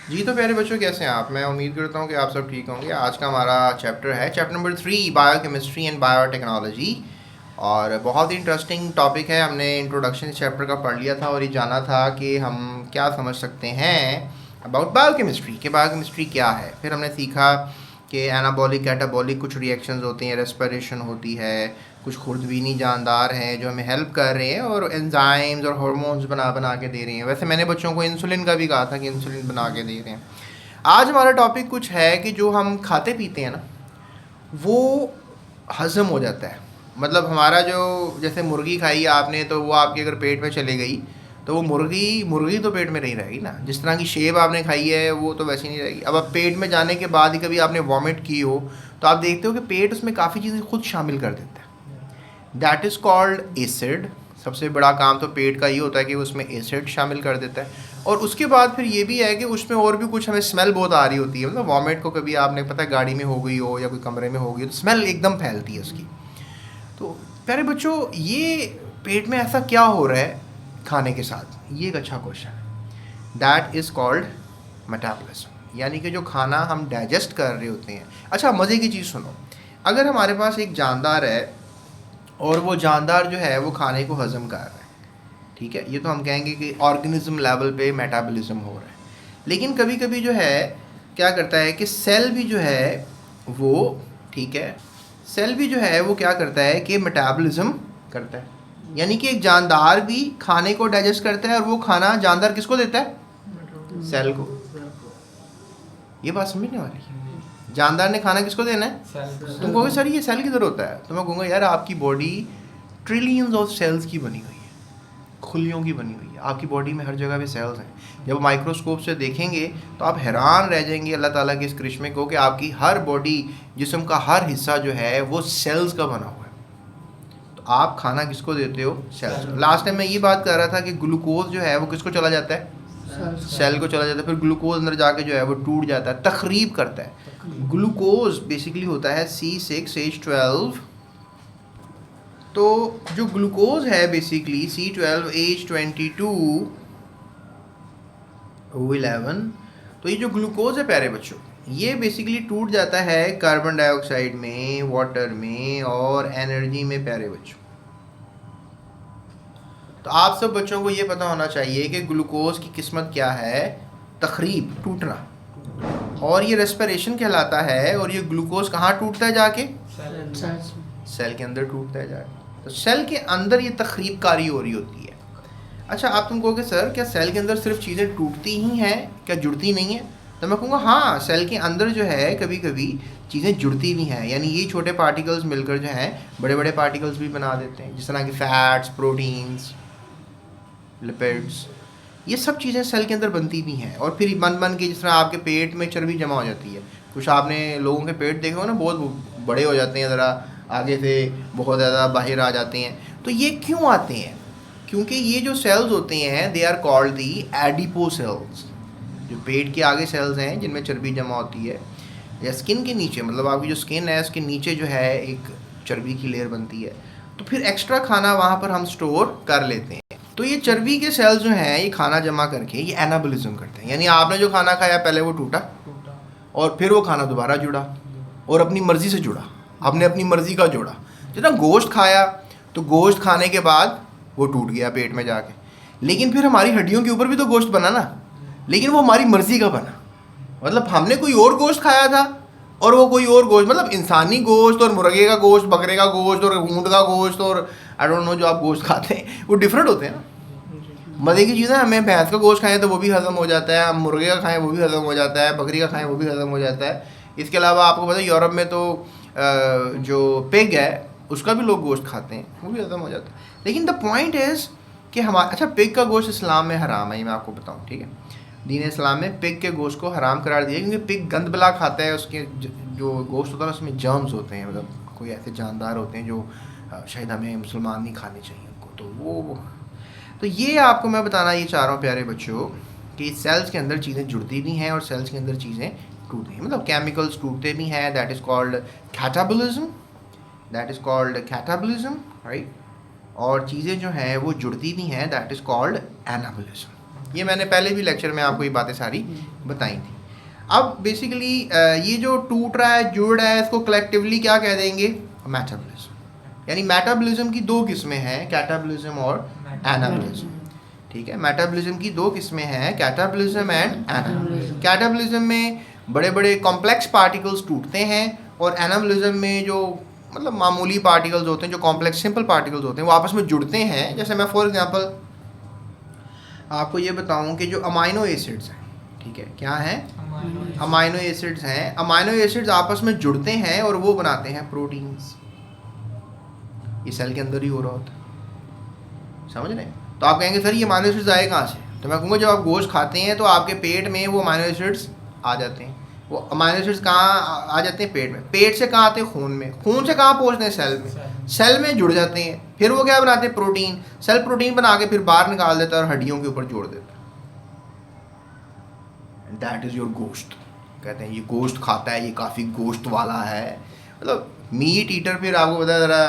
जी तो प्यारे बच्चों, कैसे हैं आप? मैं उम्मीद करता हूँ कि आप सब ठीक होंगे। आज का हमारा चैप्टर है chapter number 3, biochemistry and biotechnology. और बहुत ही इंटरेस्टिंग टॉपिक है। हमने इंट्रोडक्शन इस चैप्टर का पढ़ लिया था और ये जाना था कि हम क्या समझ सकते हैं अबाउट बायोकेमिस्ट्री, कि बायोकेमिस्ट्री क्या है। फिर हमने सीखा कि एनाबॉलिक कैटाबॉलिक कुछ रिएक्शंस होती हैं, रेस्पिरेशन होती है, कुछ खुर्दबीनी जानदार हैं जो हमें हेल्प कर रहे हैं और एंजाइम्स और हार्मोन्स बना बना के दे रहे हैं। वैसे मैंने बच्चों को इंसुलिन का भी कहा था कि इंसुलिन बना के दे रहे हैं। आज हमारा टॉपिक कुछ है कि जो हम खाते पीते हैं ना, वो हज़म हो जाता है। मतलब हमारा जो, जैसे मुर्गी खाई आपने तो वो आपके अगर पेट में चले गई तो वो मुर्गी मुर्गी तो पेट में नहीं रहेगी ना। जिस तरह की सेब आपने खाई है वो तो वैसी नहीं रहेगी। अब पेट में जाने के बाद ही कभी आपने वॉमिट की हो तो आप देखते हो कि पेट उसमें काफ़ी चीज़ें खुद शामिल कर देता है। That is called acid. सबसे बड़ा काम तो पेट का ये होता है कि उसमें एसिड शामिल कर देता है। और उसके बाद फिर ये भी है कि उसमें और भी कुछ हमें स्मेल बहुत आ रही होती है। मतलब वॉमिट को कभी आपने पता है गाड़ी में हो गई हो या कोई कमरे में हो गई हो तो स्मेल एकदम फैलती है उसकी। तो प्यारे बच्चों, ये पेट में ऐसा क्या हो रहा है खाने के साथ, ये एक अच्छा क्वेश्चन है। दैट इज़ कॉल्ड मेटाबॉलिज्म, यानी कि जो खाना हम डाइजेस्ट कर रहे होते हैं। अच्छा, मज़े की चीज़ सुनो। अगर हमारे पास एक जानदार है और वो जानदार जो है वो खाने को हज़म कर रहा है, ठीक है, ये तो हम कहेंगे कि ऑर्गेनिज्म लेवल पे मेटाबॉलिज्म हो रहा है। लेकिन कभी कभी जो है क्या करता है कि सेल भी जो है वो, ठीक है, सेल भी जो है वो क्या करता है कि मेटाबॉलिज्म करता है। यानी कि एक जानदार भी खाने को डाइजेस्ट करता है और वो खाना जानदार किसको देता है? सेल को। ये बात समझने वाली है। जानदार ने खाना किसको देना है? तुम कहोगे सर ये सेल किधर होता है? तो मैं कहूँगा यार आपकी बॉडी ट्रिलियंस ऑफ सेल्स की बनी हुई है, खुलियों की बनी हुई है। आपकी बॉडी में हर जगह पे सेल्स हैं। जब माइक्रोस्कोप से देखेंगे तो आप हैरान रह जाएंगे अल्लाह ताला के इस करिश्मे को कि आपकी हर बॉडी, जिस्म का हर हिस्सा जो है वो सेल्स का बना हुआ है। तो आप खाना किसको देते हो? सेल्स को। लास्ट टाइम मैं ये बात कर रहा था कि ग्लूकोज जो है वो किसको चला जाता है? सेल को चला जाता है। फिर ग्लूकोज अंदर जाके जो है वो टूट जाता है, तखरीब करता है। ग्लूकोज बेसिकली होता है C6H12। तो जो ग्लूकोज है बेसिकली C12H22O11, तो ये जो ग्लूकोज है प्यारे बच्चों, ये बेसिकली टूट जाता है कार्बन डाइऑक्साइड में, वाटर में और एनर्जी में प्यारे बच्चों। तो आप सब बच्चों को ये पता होना चाहिए कि ग्लूकोज की किस्मत क्या है? तखरीब, टूटना। और ये रेस्पिरेशन कहलाता है। और ये ग्लूकोज कहाँ टूटता है जाके? सेल के अंदर टूटता है जाके। तो सेल के अंदर ये तखरीबकारी हो रही होती है। अच्छा, आप तुम कहोगे सर क्या सेल के अंदर सिर्फ चीज़ें टूटती ही हैं, क्या जुड़ती नहीं है? तो मैं कहूँगा हाँ, सेल के अंदर जो है कभी कभी चीज़ें जुड़ती भी हैं। यानी ये छोटे पार्टिकल्स मिलकर जो हैं बड़े बड़े पार्टिकल्स भी बना देते हैं, जिस तरह की फैट्स, प्रोटीन्स, लिपिड्स। ये सब चीज़ें सेल के अंदर बनती भी हैं। और फिर बन बन के जिस तरह आपके पेट में चर्बी जमा हो जाती है। कुछ आपने लोगों के पेट देखे हो ना, बहुत बड़े हो जाते हैं, ज़रा आगे से बहुत ज़्यादा बाहर आ जाते हैं। तो ये क्यों आते हैं? क्योंकि ये जो सेल्स होते हैं they are called the adipo cells. जो पेट के आगे सेल्स हैं जिनमें चर्बी जमा होती है, या स्किन के नीचे, मतलब आपकी जो स्किन है उसके नीचे जो है एक चर्बी की लेयर बनती है। तो फिर एक्स्ट्रा खाना वहाँ पर हम स्टोर कर लेते हैं। तो ये चर्बी के सेल्स जो हैं ये खाना जमा करके ये एनाबॉलिज्म करते हैं। यानी आपने जो खाना खाया पहले वो टूटा और फिर वो खाना दोबारा जुड़ा और अपनी मर्ज़ी से जुड़ा, आपने अपनी मर्ज़ी का जोड़ा। जितना गोश्त खाया तो गोश्त खाने के बाद वो टूट गया पेट में जाके, लेकिन फिर हमारी हड्डियों के ऊपर भी तो गोश्त बना ना, लेकिन वो हमारी मर्ज़ी का बना। मतलब हमने कोई और गोश्त खाया था और वो कोई और गोश्त, मतलब इंसानी गोश्त और मुर्गे का गोश्त, बकरे का गोश्त और ऊँट का गोश्त और आई डोंट नो जो आप गोश्त खाते हैं वो डिफरेंट होते हैं ना। मज़े की चीज़ है, हमें भैंस का गोश्त खाएं तो वो भी हज़म हो जाता है, हम मुर्गे का खाएं वो भी हज़म हो जाता है, बकरी का खाएं वो भी हज़म हो जाता है। इसके अलावा आपको पता है यूरोप में तो जो पिग है उसका भी लोग गोश्त खाते हैं, वो भी हज़म हो जाता है। लेकिन द पॉइंट इज़ कि हमारा, अच्छा, पिग का गोश्त इस्लाम में हराम है, ये मैं आपको बताऊँ, ठीक है। दीन इस्लाम में पिग के गोश्त को हराम करार दिया क्योंकि पिग गंद बला खाता है। उसके जो गोश्त होता है उसमें जर्म्स होते हैं, मतलब कोई ऐसे जानदार होते हैं जो शायद हमें मुसलमान नहीं खाने चाहिए उनको। तो वो, तो ये आपको मैं बताना ये चाह रहा हूँ प्यारे बच्चों कि सेल्स के अंदर चीज़ें जुड़ती भी हैं और सेल्स के अंदर चीज़ें टूटती हैं, मतलब केमिकल्स टूटते भी हैं। That is called catabolism, that is called catabolism, right. और चीज़ें जो हैं वो जुड़ती भी हैं, दैट इज़ कॉल्ड एनाबॉलिज्म। ये मैंने पहले भी लेक्चर में आपको ये बातें सारी बताई थी। अब बेसिकली ये जो टूट रहा है, जुड़ रहा है, इसको कलेक्टिवली क्या कह देंगे? मेटाबॉलिज्म। यानी मेटाबॉलिज्म की दो किस्में हैं, कैटाबॉलिज्म और एनाबॉलिज्म। ठीक है, मेटाबॉलिज्म की दो किस्में हैं, कैटाबॉलिज्म एंड एनाबॉलिज्म। कैटाबॉलिज्म में बड़े बड़े कॉम्प्लेक्स पार्टिकल्स टूटते हैं और एनाबॉलिज्म में जो मतलब मामूली पार्टिकल्स होते हैं, जो कॉम्प्लेक्स सिंपल पार्टिकल्स होते हैं, वो आपस में जुड़ते हैं। जैसे मैं फॉर एग्जांपल आपको ये बताऊं कि जो अमाइनो एसिड्स हैं, ठीक है, क्या हैं? अमाइनो एसिड्स हैं। अमाइनो एसिड्स आपस में जुड़ते हैं और वो बनाते हैं प्रोटीन्स। ये सेल के अंदर ही हो रहा होता है, समझ रहे हैं? तो आप कहेंगे सर ये अमाइनो एसिड्स आए कहाँ से? तो मैं कहूँगा जब आप गोश्त खाते हैं तो आपके पेट में वो अमाइनो एसिड्स आ जाते हैं। वो अमाइनो एसिड्स कहाँ आ जाते हैं? पेट में। पेट से कहाँ आते हैं? खून में। खून से कहाँ पहुँचते हैं? सेल में। सेल में जुड़ जाते हैं, फिर वो क्या बनाते हैं? प्रोटीन। सेल प्रोटीन बना के फिर बाहर निकाल देता है और हड्डियों के ऊपर जोड़ देता है। दैट इज़ योर गोश्त। कहते हैं ये गोश्त खाता है, ये काफ़ी गोश्त वाला है, मतलब मीट ईटर फिर आपको पता ज़रा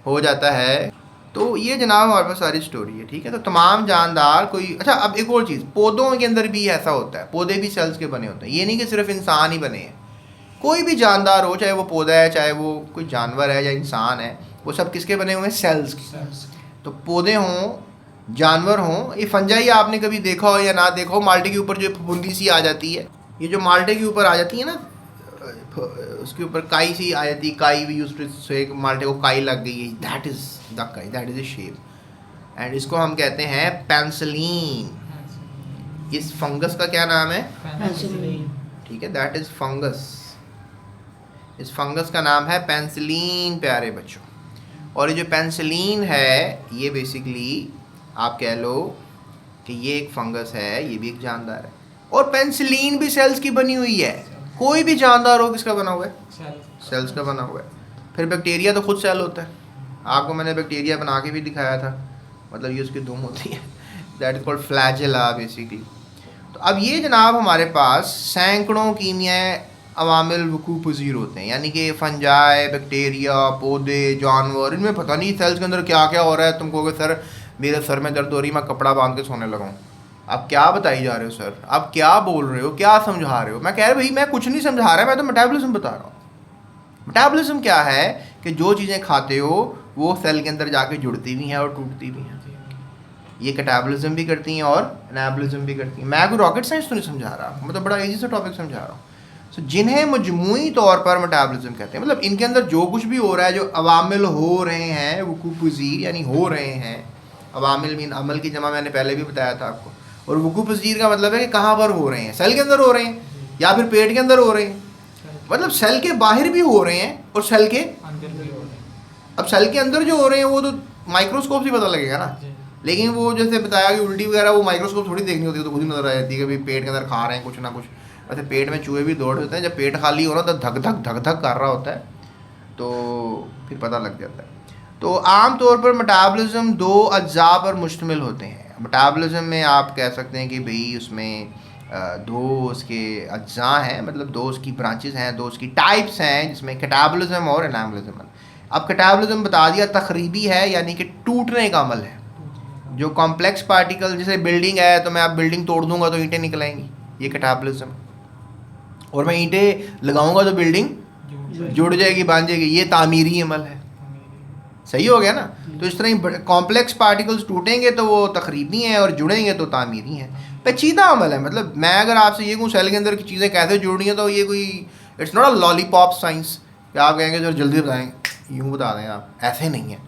हो जाता है। तो ये जनाब हमारे पास सारी स्टोरी है, ठीक है। तो तमाम जानदार कोई, अच्छा अब एक और चीज़, पौधों के अंदर भी ऐसा होता है, पौधे भी सेल्स के बने होते हैं। ये नहीं कि सिर्फ इंसान ही बने हैं, कोई भी जानदार हो, चाहे वो पौधा है, चाहे वो कोई जानवर है या इंसान है, वो सब किसके बने हुए हैं? सेल्स के। तो पौधे हों, जानवर हों, ये फंजाई आपने कभी देखा हो या ना देखा हो, माल्टे के ऊपर जो फफूंदी सी आ जाती है, ये जो माल्टे के ऊपर आ जाती है ना, उसके ऊपर काई सी आ जाती है, काई भी यूज से माल्टे को काई लग गई है, दैट इज़ द काई, that is A shape, and इसको हम कहते हैं पेंसिलीन। इस फंगस का क्या नाम है? पेंसिलीन। ठीक है, दैट इज़ फंगस। इस फंगस का नाम है पेंसिलीन, प्यारे बच्चों। और ये जो पेंसिलीन है, ये बेसिकली आप कह लो कि ये एक फंगस है, ये भी एक जानदार है। और पेंसिलीन भी सेल्स की बनी हुई है। कोई भी जानदार हो किसका बना हुआ है? सेल्स का बना हुआ है। फिर बैक्टीरिया तो खुद सेल होता है, आपको मैंने बैक्टीरिया बना के भी दिखाया था, मतलब ये उसकी धूम होती है, that is called flagella basically. तो अब ये जनाब हमारे पास सैकड़ों कीमियाई अवामिल वकूफ़ पज़ीर होते हैं, यानी कि फंजाई, बैक्टीरिया, पौधे, जानवर, इनमें पता नहीं सेल्स के अंदर क्या क्या हो रहा है। तुम कहोगे सर मेरे सर में दर्द हो रही, मैं कपड़ा बांध के सोने लगा हूँ। आप क्या बताई जा रहे हो सर? आप क्या बोल रहे हो, क्या समझा रहे हो? मैं कह रहा भाई मैं कुछ नहीं समझा रहा, मैं तो मेटाबॉलिज्म बता रहा हूँ। मेटाबॉलिज्म क्या है कि जो चीज़ें खाते हो वो सेल के अंदर जाके जुड़ती भी हैं और टूटती भी हैं। ये कैटाबॉलिज्म भी करती हैं और एनाबॉलिज्म भी करती हैं। मैं कोई रॉकेट साइंस तो नहीं समझा रहा, मैं तो बड़ा ईजी सा टॉपिक समझा रहा हूँ। सो जिन्हें मजमूई तौर पर मेटाबॉलिज्म कहते हैं, मतलब इनके अंदर जो कुछ भी हो रहा है, जो अवामिल हो रहे हैं, वकूफ़ पज़ीर यानी हो रहे हैं। अवामिल मीन अमल की जमा मैंने पहले भी बताया था आपको, और वकूफ़ पज़ीर का मतलब है कि कहाँ पर हो रहे हैं, सेल के अंदर हो रहे हैं या फिर पेट के अंदर हो रहे हैं, मतलब सेल के बाहर भी हो रहे हैं और सेल के अंदर भी हो रहे हैं। अब सेल के अंदर जो हो रहे हैं वो तो माइक्रोस्कोप से पता लगेगा ना, लेकिन वो जैसे बताया कि उल्टी वगैरह वो माइक्रोस्कोप थोड़ी देखनी होती है, तो खुद ही नजर आ जाती है कि भाई पेट के अंदर खा रहे हैं कुछ ना कुछ। वैसे पेट में चूहे भी दौड़ होते हैं, जब पेट खाली हो रहा तो धक धक धक धक कर रहा होता है, तो फिर पता लग जाता है। तो आम तौर पर मेटाबॉलिज्म दो अज्जा पर मुश्तमिल होते हैं। मेटाबॉलिज्म में आप कह सकते हैं कि भाई उसमें दो उसके अज्जा हैं, मतलब दो उसकी ब्रांचेस हैं, दो उसकी टाइप्स हैं, जिसमें कैटाबॉलिज्म और एनाबॉलिज्म। अब कैटाबॉलिज्म बता दिया तखरीबी है, यानी कि टूटने का अमल है। जो कॉम्प्लेक्स पार्टिकल, जैसे बिल्डिंग है तो मैं आप बिल्डिंग तोड़ दूंगा तो ईंटें निकल आएंगी, ये कैटाबॉलिज्म। और मैं ईंटें लगाऊंगा तो बिल्डिंग जुड़ जाएगी, बांध जाएगी, ये तामीरी अमल है। सही हो गया ना? तो इस तरह ही कॉम्प्लेक्स पार्टिकल्स टूटेंगे तो वो तखरीबी हैं और जुड़ेंगे तो तामीरी हैं। पेचीदा अमल है, मतलब मैं अगर आपसे ये कहूँ सेल के अंदर की चीज़ें कैसे जुड़ रही हैं, तो ये कोई it's not a lollipop science कि आप कहेंगे जो जल्दी बताएं, यूँ बता दें आप, ऐसे नहीं है।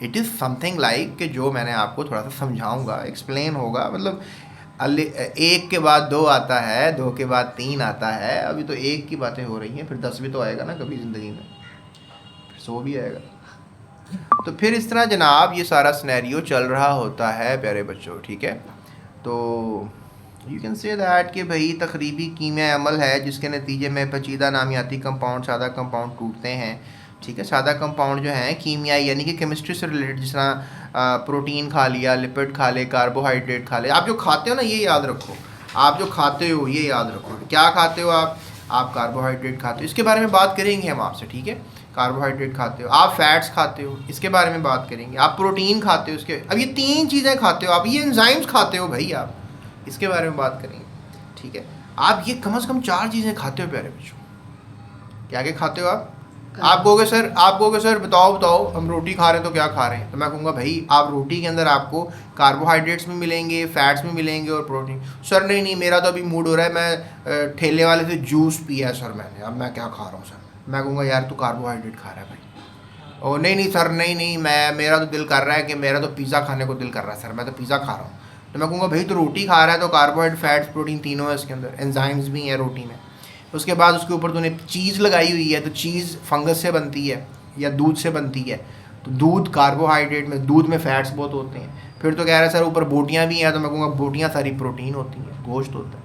इट इज़ समथिंग लाइक कि जो मैंने आपको थोड़ा सा समझाऊंगा, एक्सप्लेन होगा, मतलब एक के बाद दो आता है, दो के बाद तीन आता है, अभी तो एक की बातें हो रही हैं, फिर 10 भी तो आएगा ना कभी ज़िंदगी में, फिर 100 भी आएगा। तो फिर इस तरह जनाब ये सारा सिनेरियो चल रहा होता है प्यारे बच्चों, ठीक है। तो यू कैन से दैट कि भाई तकरीबी कीमियाई अमल है जिसके नतीजे में पेचीदा नामियाती कंपाउंड, सादा कंपाउंड टूटते हैं, ठीक है। सादा कंपाउंड जो हैं कीमियाई यानी कि केमिस्ट्री से रिलेटेड, जिस तरह प्रोटीन खा लिया, लिपिड खा ले, कार्बोहाइड्रेट खा ले। आप जो खाते हो ना, ये याद रखो, आप जो खाते हो ये याद रखो, क्या खाते हो आप कार्बोहाइड्रेट खाते हो, इसके बारे में बात करेंगे हम आपसे, ठीक है। कार्बोहाइड्रेट खाते हो, आप फैट्स खाते हो, इसके बारे में बात करेंगे। आप प्रोटीन खाते हो, इसके, अब ये तीन चीज़ें खाते हो आप, ये एंजाइम्स खाते हो भाई आप, इसके बारे में बात करेंगे, ठीक है। आप ये कम से कम 4 चीज़ें खाते हो प्यारे बच्चों। क्या क्या खाते हो आप कहोगे सर बताओ हम रोटी खा रहे हैं तो क्या खा रहे हैं, तो मैं कहूँगा भाई आप रोटी के अंदर आपको कार्बोहाइड्रेट्स भी मिलेंगे, फैट्स भी मिलेंगे और प्रोटीन। सर नहीं मेरा तो अभी मूड हो रहा है, मैं ठेले वाले से जूस पिया है सर मैंने, अब मैं क्या खा रहा हूँ सर। मैं कहूँगा यार तू कार्बोहाइड्रेट खा रहा है भाई। और नहीं सर नहीं मेरा तो दिल कर रहा है कि मेरा तो पिज़्ज़ा खाने को दिल कर रहा है सर, मैं तो पिज़्ज़ा खा रहा हूँ। तो मैं कहूँगा भाई तो रोटी खा रहा है तो कार्बोहाइड्रेट, फैट्स, प्रोटीन तीनों है इसके अंदर, एंजाइम्स भी हैं रोटी में। उसके बाद उसके ऊपर तूने चीज़ लगाई हुई है, तो चीज़ फंगस से बनती है या दूध से बनती है, तो दूध कार्बोहाइड्रेट में, दूध में फैट्स बहुत होते हैं। फिर तो कह रहा है सर ऊपर बोटियाँ भी हैं, तो मैं कहूँगा बोटियाँ सारी प्रोटीन होती हैं, गोश्त होता है।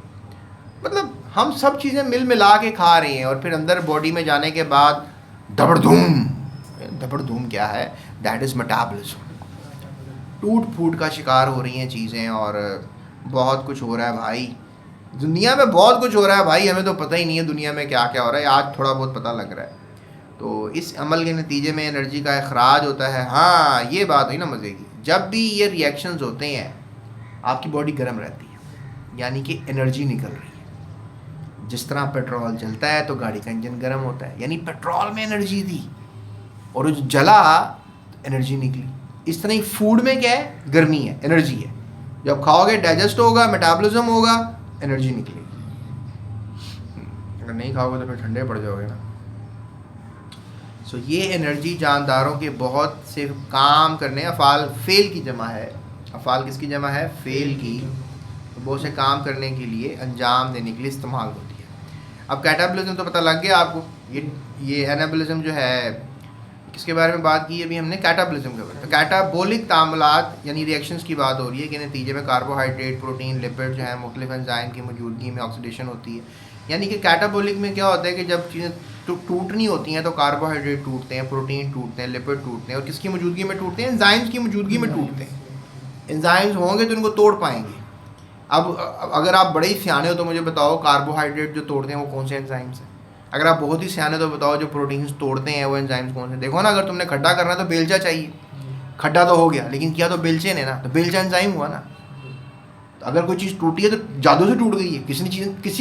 मतलब हम सब चीज़ें मिल मिला के खा रहे हैं, और फिर अंदर बॉडी में जाने के बाद धबड़धूम क्या है, दैट इज़ मेटाबॉलिज्म। टूट फूट का शिकार हो रही हैं चीज़ें, और बहुत कुछ हो रहा है भाई, दुनिया में बहुत कुछ हो रहा है भाई, हमें तो पता ही नहीं है दुनिया में क्या क्या हो रहा है, आज थोड़ा बहुत पता लग रहा है। तो इस अमल के नतीजे में एनर्जी का अखराज होता है। हाँ ये बात हुई ना मज़े की, जब भी ये रिएक्शंस होते हैं आपकी बॉडी गर्म रहती है, यानी कि एनर्जी निकल रही है। जिस तरह पेट्रोल जलता है तो गाड़ी का इंजन गर्म होता है, यानी पेट्रोल में एनर्जी थी और जो जला एनर्जी निकली। इस तरह ही फूड में क्या है, गर्मी है, एनर्जी है। जब खाओगे डाइजेस्ट होगा, मेटाबॉलिज्म होगा, एनर्जी निकलेगी। अगर नहीं खाओगे तो फिर ठंडे पड़ जाओगे ना। सो ये एनर्जी जानदारों के बहुत से काम करने, अफ़ाल फेल की जमा है। अफ़ाल किसकी जमा है, फेल की। तो बहुत से काम करने के लिए, अंजाम देने के लिए इस्तेमाल होती है। अब कैटाबॉलिज्म तो पता लग गया आपको, ये एनाबॉलिज्म जो है किसके बारे में बात की अभी हमने, कैटाबॉलिज्म के बारे में। तो कैटाबॉलिक तामुलात यानी रिएक्शंस की बात हो रही है कि नतीजे में कार्बोहाइड्रेट, प्रोटीन, लिपिड जो है मुख्तलिफ एंजाइम की मौजूदगी में ऑक्सीडेशन होती है। यानी कि कैटाबॉलिक में क्या होता है कि जब चीज़ें टूटनी होती हैं तो कार्बोहाइड्रेट टूटते हैं, प्रोटीन टूटते हैं, लिपिड टूटते हैं, और किसकी मौजूदगी में टूटते हैं, एंजाइम्स की मौजूदगी में टूटते हैं। एंजाइम्स होंगे तो इनको तोड़ पाएंगे। अब अगर आप बड़े ही सियाने हो तो मुझे बताओ कार्बोहाइड्रेट जो तोड़ते हैं वो कौन से एंजाइम्स हैं। अगर आप बहुत ही सियाने तो बताओ जो प्रोटीन्स तोड़ते हैं वो एंजाइम्स कौन से। देखो ना, अगर तुमने खड्डा करना है तो बेलचा चाहिए, खड्डा तो हो गया लेकिन किया तो बेलचे ने ना, तो बेलचा एंजाइम हुआ ना। तो अगर कोई चीज़ टूटी है तो जादू से टूट गई है, किसी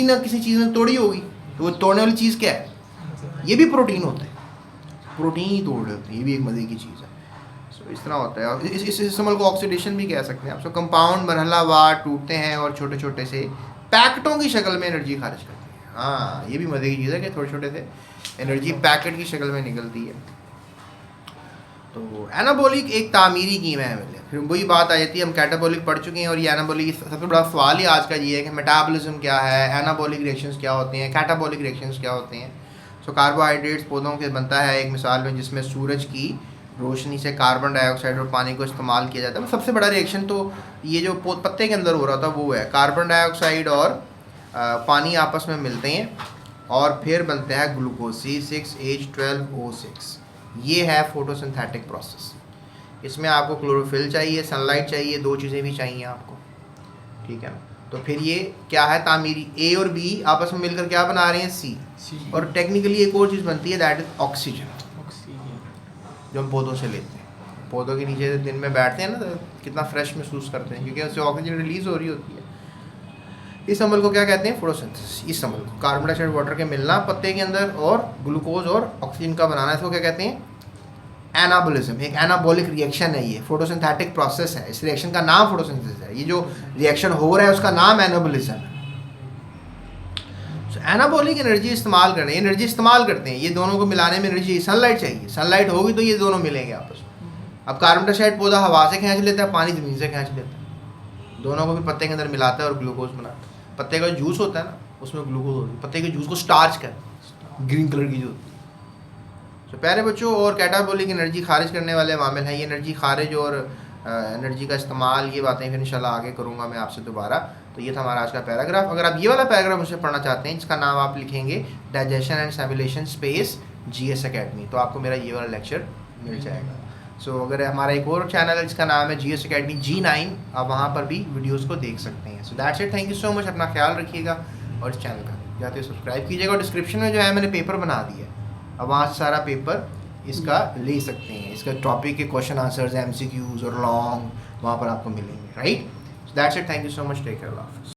ना किसी चीज़ ने तोड़ी होगी, तो वो तोड़ने वाली चीज़ क्या है, ये भी प्रोटीन होता है, प्रोटीन ही तोड़ होते हैं, ये भी एक मज़े की चीज़ है। सो इस तरह होता है। और इस अमल को ऑक्सीडेशन भी कह सकते हैं आप। सो कंपाउंड मरहलावार टूटते हैं और छोटे छोटे से पैकेटों की शक्ल में एनर्जी खारिज करते हैं। हाँ ये भी मज़े की चीज़ है कि थोड़े छोटे से एनर्जी पैकेट की शक्ल में निकलती है। तो एनाबॉलिक एक तामीरी कीम है। फिर वही बात आ जाती है, हम कैटाबॉलिक पढ़ चुके हैं, और ये एनाबॉलिक सबसे बड़ा सवाल ही आज का ये है कि मेटाबॉलिज्म क्या है, एनाबॉलिक रिएक्शंस क्या होते हैं, कैटाबॉलिक रिएक्शंस क्या होते हैं। सो कार्बोहाइड्रेट्स पौधों के बनता है एक मिसाल में, जिसमें सूरज की रोशनी से कार्बन डाइऑक्साइड और पानी को इस्तेमाल किया जाता है। सबसे बड़ा रिएक्शन तो ये जो पत्ते के अंदर हो रहा था वो है, कार्बन डाइऑक्साइड और पानी आपस में मिलते हैं और फिर बनते हैं ग्लूकोज C6H12O6। ये है फोटोसिंथेटिक प्रोसेस। इसमें आपको क्लोरोफिल चाहिए, सनलाइट चाहिए, दो चीज़ें भी चाहिए आपको, ठीक है ना। तो फिर ये क्या है, तामीरी A और B आपस में मिलकर क्या बना रहे हैं, C। और टेक्निकली एक और चीज़ बनती है, दैट इज ऑक्सीजन, जो हम पौधों से लेते हैं। पौधों के नीचे दिन में बैठते हैं ना तो कितना फ्रेश महसूस करते हैं, क्योंकि उससे ऑक्सीजन रिलीज़ हो रही होती है। इस अमल को क्या कहते हैं, फोटोसिंथेसिस। इस अमल को कार्बन डाइऑक्साइड वाटर के मिलना पत्ते के अंदर और ग्लूकोज और ऑक्सीजन का बनाना, इसको क्या कहते हैं, एनाबॉलिज्म। एक एनाबॉलिक रिएक्शन है, ये फोटोसिंथेटिक प्रोसेस है। इस रिएक्शन का नाम फोटोसिंथेसिस है। ये जो रिएक्शन हो रहा है उसका नाम एनाबॉलिज्म है। एनाबॉलिक एनर्जी इस्तेमाल करने, एनर्जी इस्तेमाल करते हैं, ये दोनों को मिलाने में एनर्जी, सनलाइट चाहिए, सनलाइट होगी तो ये दोनों मिलेंगे आपस में। अब कार्बन डाइऑक्साइड पौधा हवा से खींच लेता है, पानी ज़मीन से खींच लेता है, दोनों को भी पत्ते के अंदर मिलाता है और ग्लूकोज बनाता है। पत्ते का जूस होता है ना, उसमें ग्लूकोज होती है, पत्ते के जूस को स्टार्च कर, ग्रीन कलर की जो होती है। तो प्यारे बच्चों, और कैटाबॉलिक एनर्जी खारिज करने वाले मामले हैं, ये एनर्जी खारिज और एनर्जी का इस्तेमाल, ये बातें फिर इंशाल्लाह आगे करूँगा मैं आपसे दोबारा। तो ये था हमारा आज का पैराग्राफ। अगर आप ये वाला पैराग्राफ मुझसे पढ़ना चाहते हैं, जिसका नाम आप लिखेंगे digestion and simulation space GS academy, तो आपको मेरा ये वाला लेक्चर मिल जाएगा। सो अगर हमारा एक और चैनल है जिसका नाम है GS अकेडमी G9, आप वहाँ पर भी वीडियोज़ को देख सकते हैं। So that's it, thank you so much. अपना ख्याल रखिएगा और इस चैनल का जाते सब्सक्राइब कीजिएगा। और डिस्क्रिप्शन में जो है मैंने पेपर बना दिया है, अब वहाँ से सारा पेपर इसका ले सकते हैं। इसका टॉपिक के क्वेश्चन आंसर्स, MCQs और लॉन्ग वहाँ पर आपको मिलेंगे, right. That's it, thank you so much, take care, अल्लाह हाफिज़।